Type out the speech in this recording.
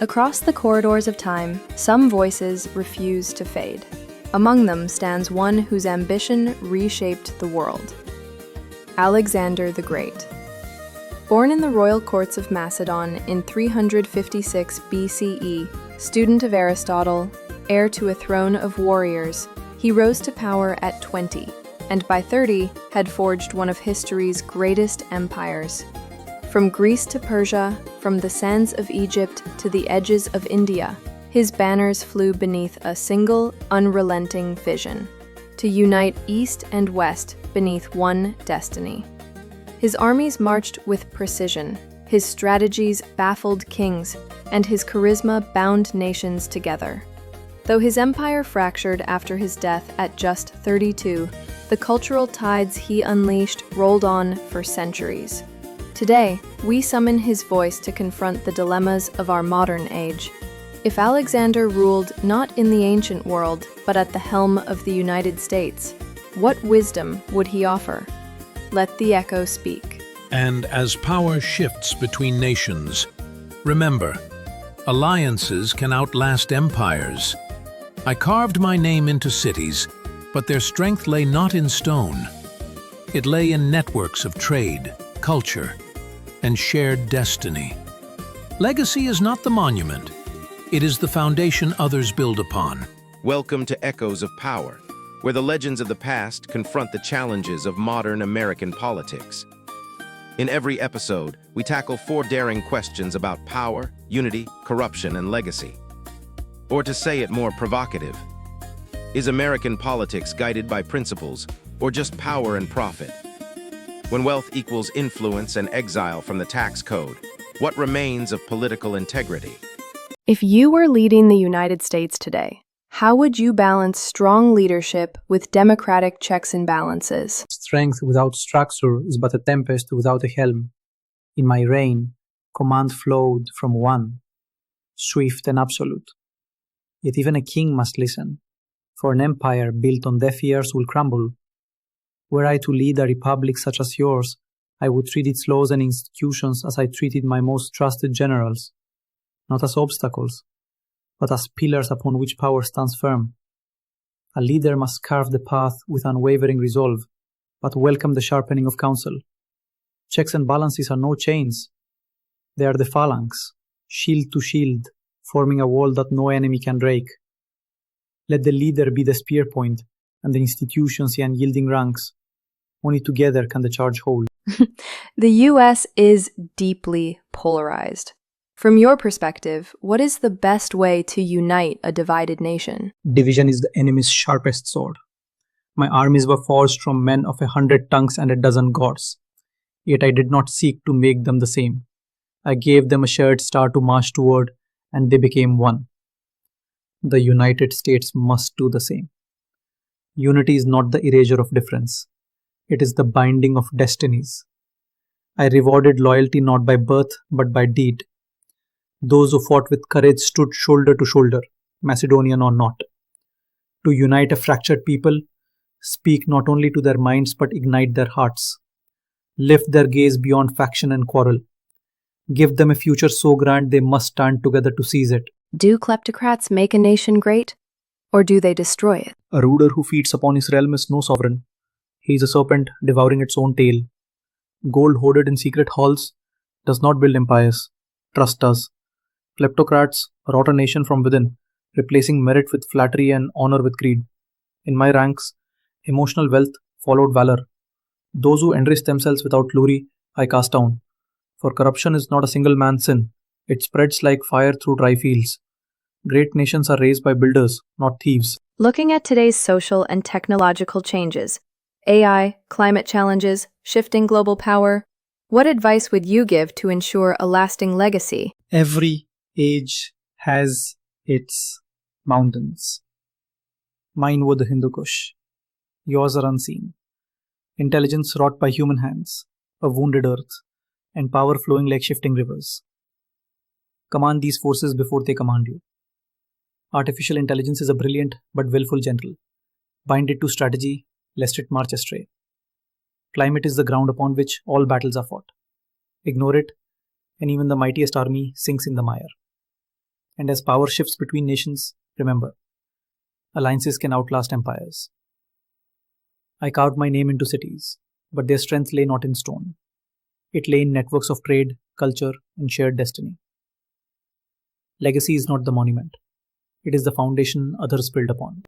Across the corridors of time, some voices refuse to fade. Among them stands one whose ambition reshaped the world: Alexander the Great. Born in the royal courts of Macedon in 356 BCE, student of Aristotle, heir to a throne of warriors, he rose to power at 20, and by 30 had forged one of history's greatest empires. From Greece to Persia, from the sands of Egypt to the edges of India, his banners flew beneath a single, unrelenting vision: to unite East and West beneath one destiny. His armies marched with precision, his strategies baffled kings, and his charisma bound nations together. Though his empire fractured after his death at just 32, the cultural tides he unleashed rolled on for centuries. Today, we summon his voice to confront the dilemmas of our modern age. If Alexander ruled not in the ancient world, but at the helm of the United States, what wisdom would he offer? Let the echo speak. And as power shifts between nations, remember, alliances can outlast empires. I carved my name into cities, but their strength lay not in stone. It lay in networks of trade, culture, and shared destiny. Legacy is not the monument. It is the foundation others build upon. Welcome to Echoes of Power, where the legends of the past confront the challenges of modern American politics. In every episode, we tackle 4 daring questions about power, unity, corruption, and legacy. Or to say it more provocative, is American politics guided by principles, or just power and profit? When wealth equals influence and exile from the tax code, what remains of political integrity? If you were leading the United States today, how would you balance strong leadership with democratic checks and balances? Strength without structure is but a tempest without a helm. In my reign, command flowed from one, swift and absolute. Yet even a king must listen, for an empire built on deaf ears will crumble. Were I to lead a republic such as yours, I would treat its laws and institutions as I treated my most trusted generals, not as obstacles, but as pillars upon which power stands firm. A leader must carve the path with unwavering resolve, but welcome the sharpening of counsel. Checks and balances are no chains. They are the phalanx, shield to shield, forming a wall that no enemy can break. Let the leader be the spear point, and the institutions the unyielding ranks. Only together can the charge hold. The U.S. is deeply polarized. From your perspective, what is the best way to unite a divided nation? Division is the enemy's sharpest sword. My armies were forged from men of 100 tongues and a dozen gods. Yet I did not seek to make them the same. I gave them a shared star to march toward, and they became one. The United States must do the same. Unity is not the erasure of difference. It is the binding of destinies. I rewarded loyalty not by birth, but by deed. Those who fought with courage stood shoulder to shoulder, Macedonian or not. To unite a fractured people, speak not only to their minds but ignite their hearts. Lift their gaze beyond faction and quarrel. Give them a future so grand they must stand together to seize it. Do kleptocrats make a nation great, or do they destroy it? A ruler who feeds upon his realm is no sovereign. He is a serpent devouring its own tail. Gold hoarded in secret halls does not build empires. Trust us. Kleptocrats rot a nation from within, replacing merit with flattery and honor with greed. In my ranks, emotional wealth followed valor. Those who enrich themselves without glory, I cast down. For corruption is not a single man's sin. It spreads like fire through dry fields. Great nations are raised by builders, not thieves. Looking at today's social and technological changes, AI, climate challenges, shifting global power, what advice would you give to ensure a lasting legacy? Every age has its mountains. Mine were the Hindu Kush. Yours are unseen. Intelligence wrought by human hands, a wounded earth, and power flowing like shifting rivers. Command these forces before they command you. Artificial intelligence is a brilliant but willful general. Bind it to strategy, lest it march astray. Climate is the ground upon which all battles are fought. Ignore it, and even the mightiest army sinks in the mire. And as power shifts between nations, remember, alliances can outlast empires. I carved my name into cities, but their strength lay not in stone. It lay in networks of trade, culture, and shared destiny. Legacy is not the monument. It is the foundation others build upon.